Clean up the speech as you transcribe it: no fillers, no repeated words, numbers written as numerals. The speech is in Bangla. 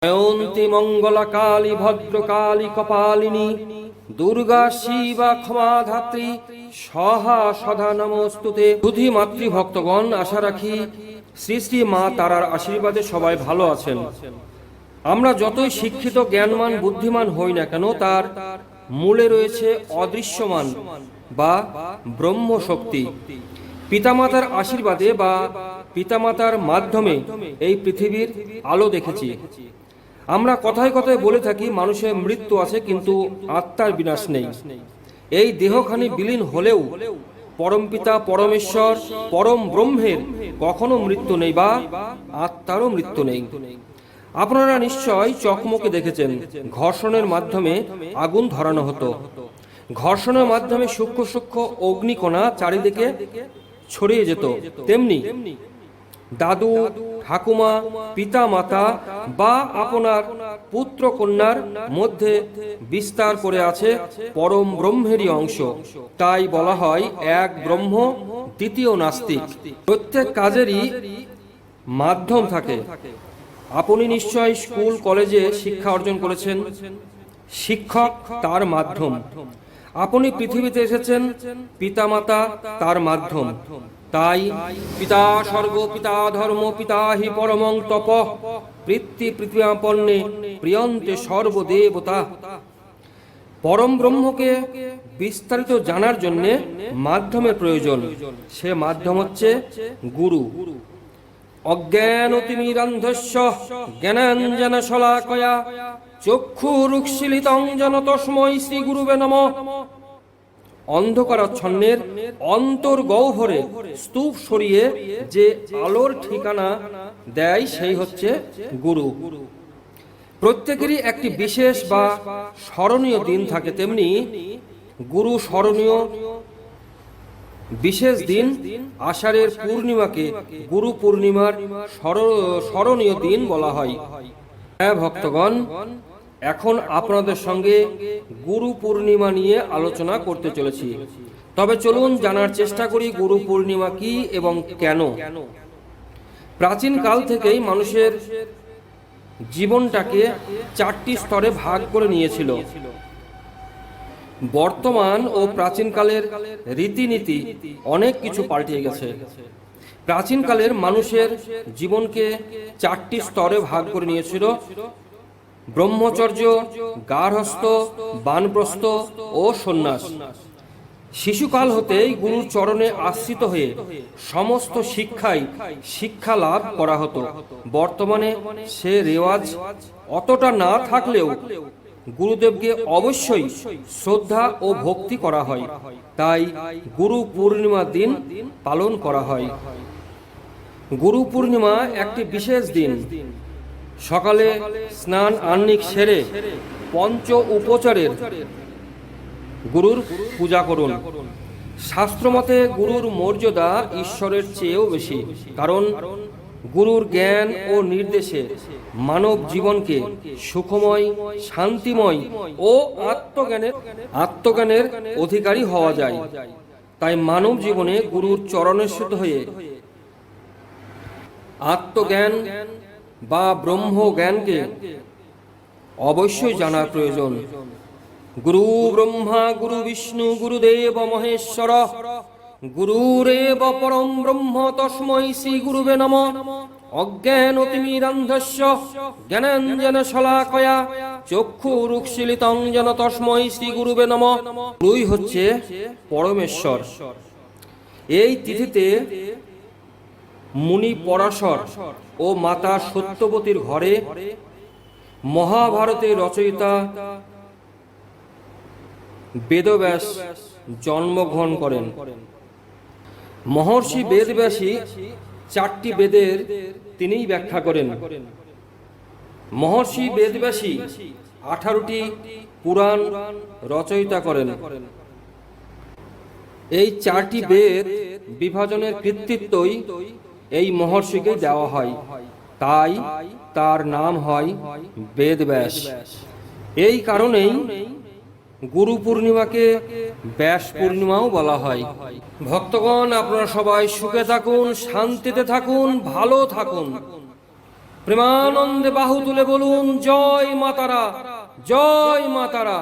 জয়ন্তী মঙ্গলা কালী ভদ্রকালী কপালিনী দুর্গা শিবা ক্ষমাধাত্রী সহা সদা নমস্তুতে। সুধী মাতৃভক্তগণ, আশা রাখি শ্রী শ্রী মা তারার আশীর্বাদে সবাই ভালো আছেন। আমরা যতই শিক্ষিত, জ্ঞানমান, বুদ্ধিমান হই না কেন, তার মূলে রয়েছে অদৃশ্যমান বা ব্রহ্ম শক্তি। পিতামাতার আশীর্বাদে বা পিতামাতার মাধ্যমে এই পৃথিবীর আলো দেখেছি। আমরা কথায় কথায় বলে থাকি মানুষের মৃত্যু আছে, কিন্তু আত্মার বিনাশ নেই। এই দেহখানি বিলীন হলেও পরমপিতা পরমেশ্বর পরম ব্রহ্মের কখনো মৃত্যু নেই বা আত্মারও মৃত্যু নেই। আপনারা নিশ্চয় চকমকে দেখেছেন, ঘর্ষণের মাধ্যমে আগুন ধরানো হতো। ঘর্ষণের মাধ্যমে সূক্ষ্ম সূক্ষ্ম অগ্নিকণা চারিদিকে ছড়িয়ে যেত। তেমনি দাদু, ঠাকুমা, পিতা মাতা বা আপনার পুত্র কন্যার মধ্যে বিস্তার করে আছে পরম ব্রহ্মেরই অংশ। তাই বলা হয় এক ব্রহ্ম দ্বিতীয় নাস্তিক। প্রত্যেক কাজেরই মাধ্যম থাকে। আপনি নিশ্চয় স্কুল কলেজে শিক্ষা অর্জন করেছেন, শিক্ষক তার মাধ্যম। আপনি পৃথিবীতে এসেছেন, পিতামাতা তার মাধ্যম। তাই পিতা স্বর্গ, পিতা ধর্ম, পিতা হি পরমং তপ, পৃথিবীপন্নে প্রিয়ন্তে সর্বদেবতা। পরম ব্রহ্মকে বিস্তারিত জানার জন্য মাধ্যমের প্রয়োজন। সে মাধ্যম হচ্ছে গুরু। অজ্ঞানতিমিরান্ধস্য জ্ঞানাঞ্জন শলাকয়া চক্ষুরুক্ষিলিতং যেন তস্मै শ্রী গুরুবে নমঃ। অন্ধকারাচ্ছন্নের অন্তর্গহ্বরে স্তূপ সরিয়ে যে আলোর ঠিকানা দেয়, সেই হচ্ছে গুরু। প্রত্যেকেরই একটি বিশেষ বা স্মরণীয় দিন থাকে, তেমনি গুরু স্মরণীয় বিশেষ দিন আষাঢ়ের পূর্ণিমাকে গুরু পূর্ণিমার স্মরণীয় দিন বলা হয়। হ্যাঁ ভক্তগণ, এখন আপনাদের সঙ্গে গুরু পূর্ণিমা নিয়ে আলোচনা করতে চলেছি। তবে চলুন জানার চেষ্টা করি গুরু পূর্ণিমা কি এবং কেন। প্রাচীন কাল থেকেই মানুষের জীবনটাকে চারটি স্তরে ভাগ করে নিয়েছিল। বর্তমান ও প্রাচীনকালের রীতিনীতি অনেক কিছু পাল্টে গেছে। প্রাচীনকালের মানুষের জীবনকে চারটি স্তরে ভাগ করে নিয়েছিল: ব্রহ্মচর্য, গার্হস্থ, বানপ্রস্থ ও সন্ন্যাস। শিশুকাল হতেই গুরুর চরণে আশ্রিত হয়ে সমস্ত শিক্ষা লাভ করা হতো। বর্তমানে সে রেওয়াজ অতটা না থাকলেও গুরুদেবকে অবশ্যই শ্রদ্ধা ও ভক্তি করা হয়। তাই গুরু পূর্ণিমার দিন পালন করা হয়। গুরু পূর্ণিমা একটি বিশেষ দিন। সকালে স্নান আহ্নিক সেরে পঞ্চ উপচারের গুরুর পূজা করুন। শাস্ত্রমতে গুরুর মর্যাদা ঈশ্বরের চেয়েও বেশি, কারণ গুরুর জ্ঞান ও নির্দেশে মানব জীবনকে সুখময়, শান্তিময় ও আত্মজ্ঞানের অধিকারী হওয়া যায়। তাই মানব জীবনে গুরুর চরণচ্যুত হয়ে আত্মজ্ঞান বা ব্রহ্ম জ্ঞানকে অবশ্যই জানা প্রয়োজন। গুরু ব্রহ্মা গুরু বিষ্ণু গুরুদেব মহেশ্বর গুরুরেব পরম ব্রহ্ম তস্मै শ্রী গুরুবে নমঃ। অজ্ঞানতিমিরান্ধস্য জ্ঞানাঞ্জন শলাকয়া চক্ষুরুক্ষিলিতং যেন তস্मै শ্রী গুরুবে নমঃ। গুরুই হচ্ছে পরমেশ্বর। এই তিথিতে মুনি পরাশর ও মাতা সত্যবতীর ঘরে মহাভারতের রচয়িতা বেদব্যাস জন্মগ্রহণ করেন। মহর্ষি বেদব্যাসী চারটি বেদের তিনিই ব্যাখ্যা করেন। মহর্ষি বেদব্যাসী 18টি পুরাণ রচয়িতা করেন। এই চারটি বেদ বিভাজনের কৃতিত্বই এই মহর্ষিকে দেওয়া হয়। তাই তার নাম হয় বেদব্যাস। এই কারণেই গুরু পূর্ণিমাকে ব্যাস পূর্ণিমাও বলা হয়। ভক্তগণ, আপনারা সবাই সুখে থাকুন, শান্তিতে থাকুন, ভালো থাকুন। প্রেমানন্দে বাহু তুলে বলুন জয় মা তারা, জয় মা তারা।